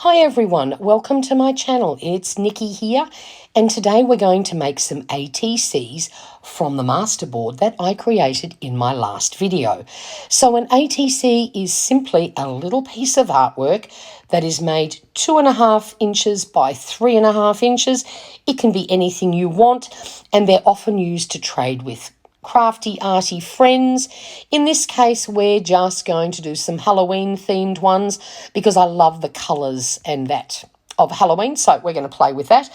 Hi everyone, welcome to my channel. It's Nikki here, and today we're going to make some ATCs from the masterboard that I created in my last video. So an ATC is simply a little piece of artwork that is made 2.5 inches by 3.5 inches. It can be anything you want, and they're often used to trade with crafty, arty friends. In this case, we're just going to do some Halloween themed ones because I love the colours and that of Halloween, so we're going to play with that.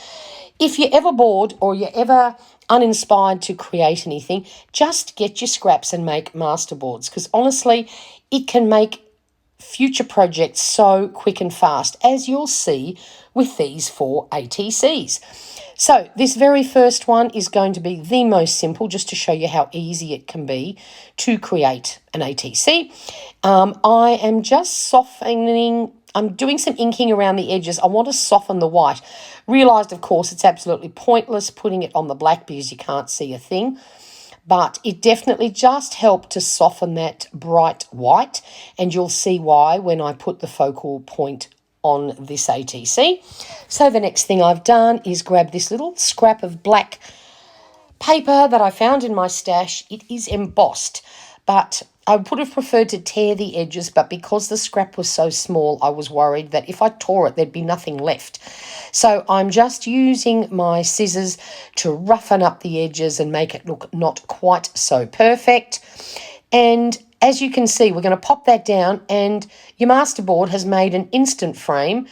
If you're ever bored or you're ever uninspired to create anything, just get your scraps and make masterboards, because honestly, it can make future projects so quick and fast, as you'll see with these 4 ATCs. So this very first one is going to be the most simple, just to show you how easy it can be to create an ATC. I am just softening, I'm doing some inking around the edges. I want to soften the white. Realised, of course, it's absolutely pointless putting it on the black because you can't see a thing. But it definitely just helped to soften that bright white, and you'll see why when I put the focal point on this ATC. So the next thing I've done is grab this little scrap of black paper that I found in my stash. It is embossed, but I would have preferred to tear the edges, but because the scrap was so small, I was worried that if I tore it, there'd be nothing left. So I'm just using my scissors to roughen up the edges and make it look not quite so perfect. And as you can see, we're going to pop that down, and your masterboard has made an instant frame.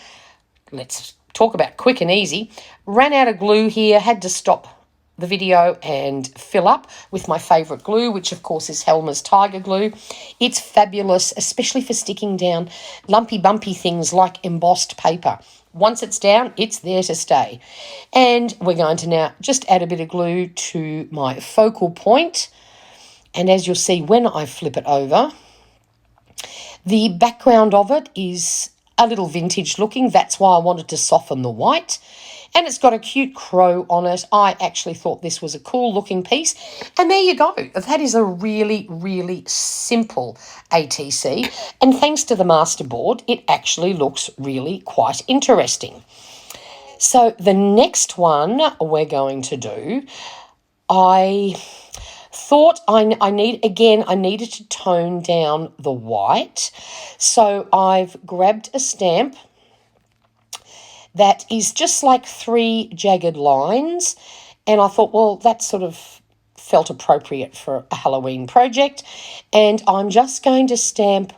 Let's talk about quick and easy. Ran out of glue here, had to stop the video and fill up with my favourite glue, which of course is Helmer's Tiger Glue. It's fabulous, especially for sticking down lumpy bumpy things like embossed paper. Once it's down, it's there to stay. And we're going to now just add a bit of glue to my focal point. And as you'll see when I flip it over, the background of it is a little vintage looking. That's why I wanted to soften the white. And it's got a cute crow on it. I actually thought this was a cool looking piece. And there you go. That is a really, really simple ATC. And thanks to the masterboard, it actually looks really quite interesting. So the next one we're going to do, I thought I needed to tone down the white. So I've grabbed a stamp that is just like 3 jagged lines, and I thought, well, that sort of felt appropriate for a Halloween project, and I'm just going to stamp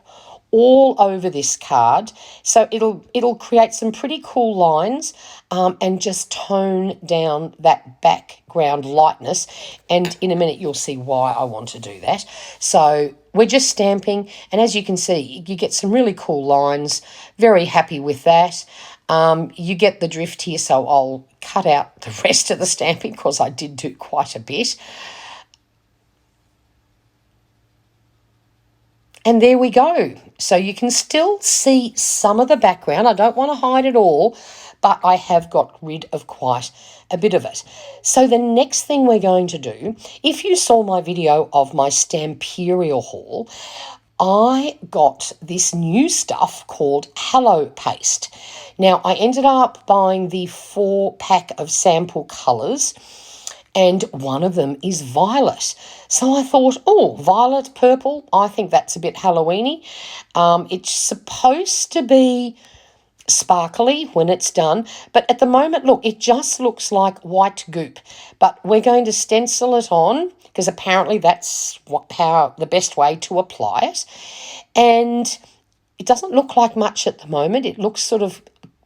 all over this card, so it'll create some pretty cool lines, and just tone down that background lightness. And in a minute you'll see why I want to do that. So we're just stamping, and as you can see, you get some really cool lines. Very happy with that. You get the drift here, so I'll cut out the rest of the stamping because I did do quite a bit. And there we go. So you can still see some of the background. I don't want to hide it all, but I have got rid of quite a bit of it. So the next thing we're going to do, if you saw my video of my Stamperial haul, I got this new stuff called Halo Paste. Now, I ended up buying the 4-pack of sample colours, and one of them is violet. So I thought, oh, violet, purple, I think that's a bit Halloween-y. It's supposed to be sparkly when it's done, but at the moment, look, it just looks like white goop. But we're going to stencil it on, because apparently that's the best way to apply it. And it doesn't look like much at the moment. It looks sort of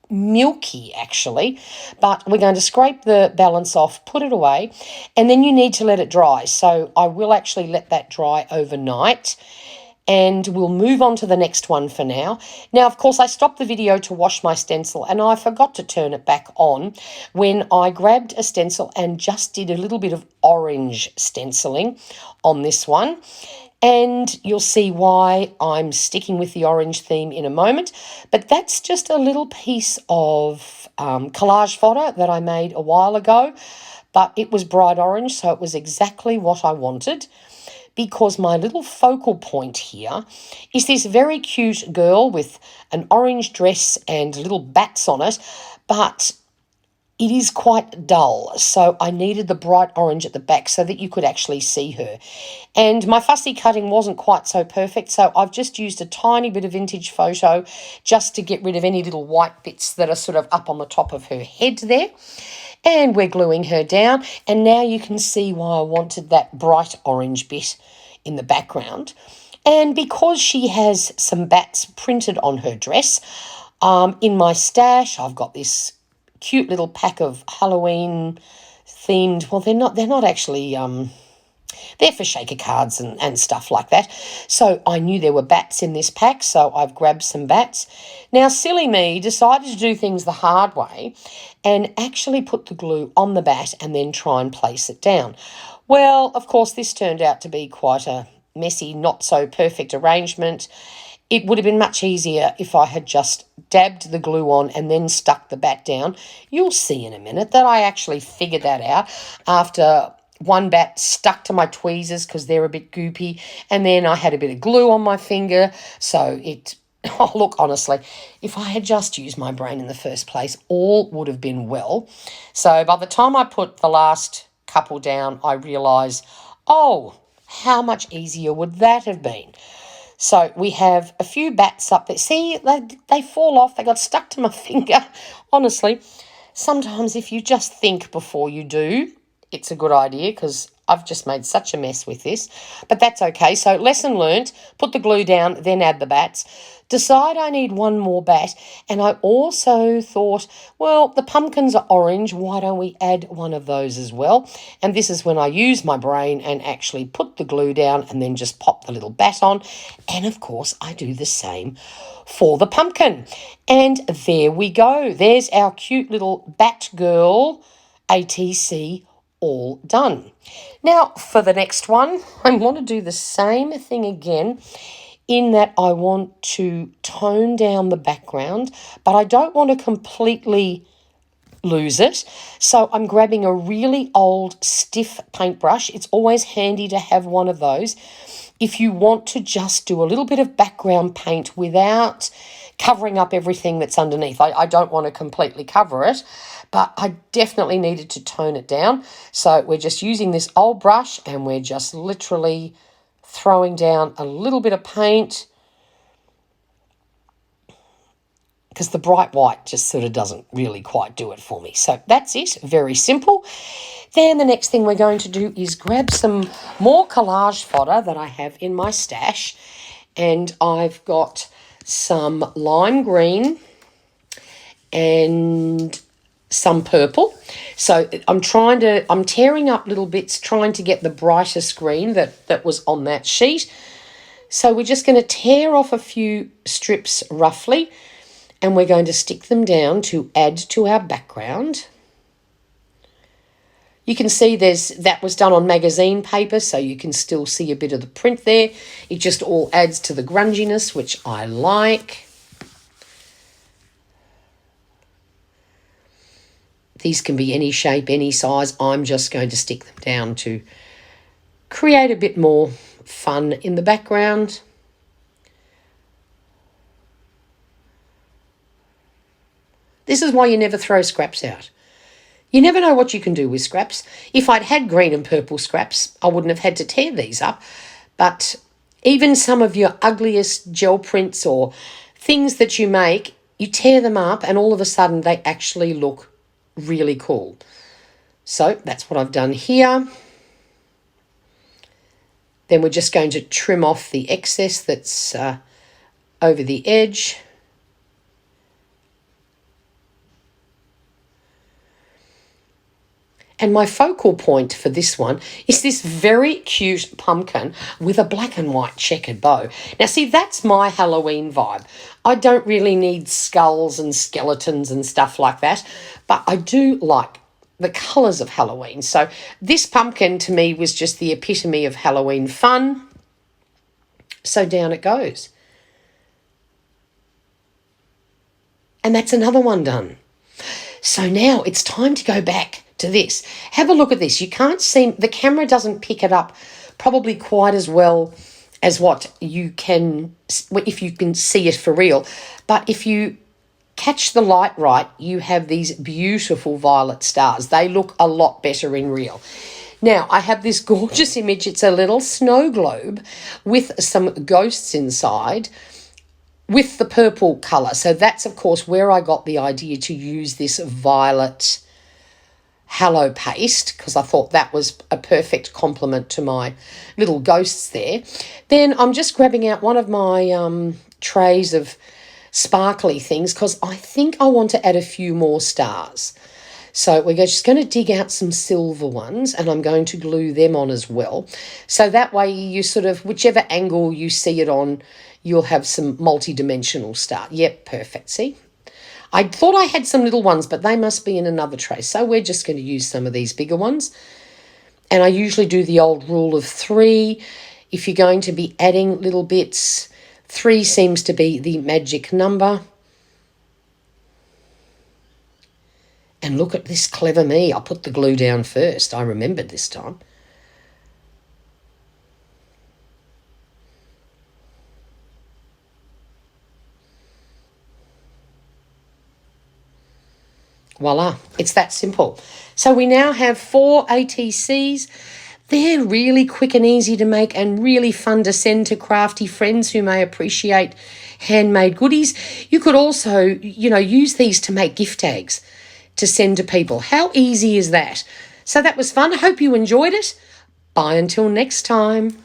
milky actually, but we're going to scrape the balance off, put it away, and then you need to let it dry. So I will actually let that dry overnight, and we'll move on to the next one for now. Now, of course, I stopped the video to wash my stencil, and I forgot to turn it back on when I grabbed a stencil and just did a little bit of orange stenciling on this one. And you'll see why I'm sticking with the orange theme in a moment. But that's just a little piece of collage fodder that I made a while ago. But it was bright orange, so it was exactly what I wanted. because my little focal point here is this very cute girl with an orange dress and little bats on it, but it is quite dull, so I needed the bright orange at the back so that you could actually see her. And my fussy cutting wasn't quite so perfect, so I've just used a tiny bit of vintage photo just to get rid of any little white bits that are sort of up on the top of her head there. And we're gluing her down, and now you can see why I wanted that bright orange bit in the background. And because she has some bats printed on her dress, in my stash I've got this cute little pack of Halloween themed, well, they're not actually, they're for shaker cards and stuff like that. So I knew there were bats in this pack, so I've grabbed some bats. Now, silly me decided to do things the hard way and actually put the glue on the bat and then try and place it down. Well, of course, this turned out to be quite a messy, not so perfect arrangement. It would have been much easier if I had just dabbed the glue on and then stuck the bat down. You'll see in a minute that I actually figured that out after one bat stuck to my tweezers because they're a bit goopy, and then I had a bit of glue on my finger. So oh, look, honestly, if I had just used my brain in the first place, all would have been well. So by the time I put the last couple down, I realised, oh, how much easier would that have been? So we have a few bats up there. See, they fall off. They got stuck to my finger. Honestly, sometimes if you just think before you do, it's a good idea, because I've just made such a mess with this. But that's okay. So lesson learnt, put the glue down, then add the bats. Decide I need one more bat. And I also thought, well, the pumpkins are orange. Why don't we add one of those as well? And this is when I use my brain and actually put the glue down and then just pop the little bat on. And, of course, I do the same for the pumpkin. And there we go. There's our cute little bat girl ATC all done. Now, for the next one, I want to do the same thing again, in that I want to tone down the background, but I don't want to completely lose it. So I'm grabbing a really old stiff paintbrush. It's always handy to have one of those if you want to just do a little bit of background paint without covering up everything that's underneath. I don't want to completely cover it, but I definitely needed to tone it down. So we're just using this old brush and we're just literally throwing down a little bit of paint, because the bright white just sort of doesn't really quite do it for me. So that's it, very simple. Then the next thing we're going to do is grab some more collage fodder that I have in my stash, and I've got some lime green and some purple. So I'm tearing up little bits, trying to get the brightest green that was on that sheet. So we're just going to tear off a few strips roughly, and we're going to stick them down to add to our background. You can see that was done on magazine paper, so you can still see a bit of the print there. It just all adds to the grunginess, which I like. These can be any shape, any size. I'm just going to stick them down to create a bit more fun in the background. This is why you never throw scraps out. You never know what you can do with scraps. If I'd had green and purple scraps, I wouldn't have had to tear these up. But even some of your ugliest gel prints or things that you make, you tear them up and all of a sudden they actually look really cool. So that's what I've done here. Then we're just going to trim off the excess that's over the edge. And my focal point for this one is this very cute pumpkin with a black and white checkered bow. Now, see, that's my Halloween vibe. I don't really need skulls and skeletons and stuff like that, but I do like the colours of Halloween. So this pumpkin to me was just the epitome of Halloween fun. So down it goes. And that's another one done. So now it's time to go back to this. Have a look at this. You can't see, the camera doesn't pick it up probably quite as well as what you can, if you can see it for real. But if you catch the light right, you have these beautiful violet stars. They look a lot better in real. Now, I have this gorgeous image. It's a little snow globe with some ghosts inside with the purple colour. So that's, of course, where I got the idea to use this violet halo paste, because I thought that was a perfect complement to my little ghosts there. Then I'm just grabbing out one of my trays of sparkly things because I think I want to add a few more stars. So we're just going to dig out some silver ones, and I'm going to glue them on as well. So that way you sort of, whichever angle you see it on, you'll have some multi-dimensional star. Yep, perfect. See? I thought I had some little ones, but they must be in another tray. So we're just going to use some of these bigger ones. And I usually do the old rule of 3. If you're going to be adding little bits, 3 seems to be the magic number. And look at this clever me. I put the glue down first. I remembered this time. Voila, it's that simple. So we now have 4 ATCs. They're really quick and easy to make and really fun to send to crafty friends who may appreciate handmade goodies. You could also, use these to make gift tags to send to people. How easy is that? So that was fun. I hope you enjoyed it. Bye until next time.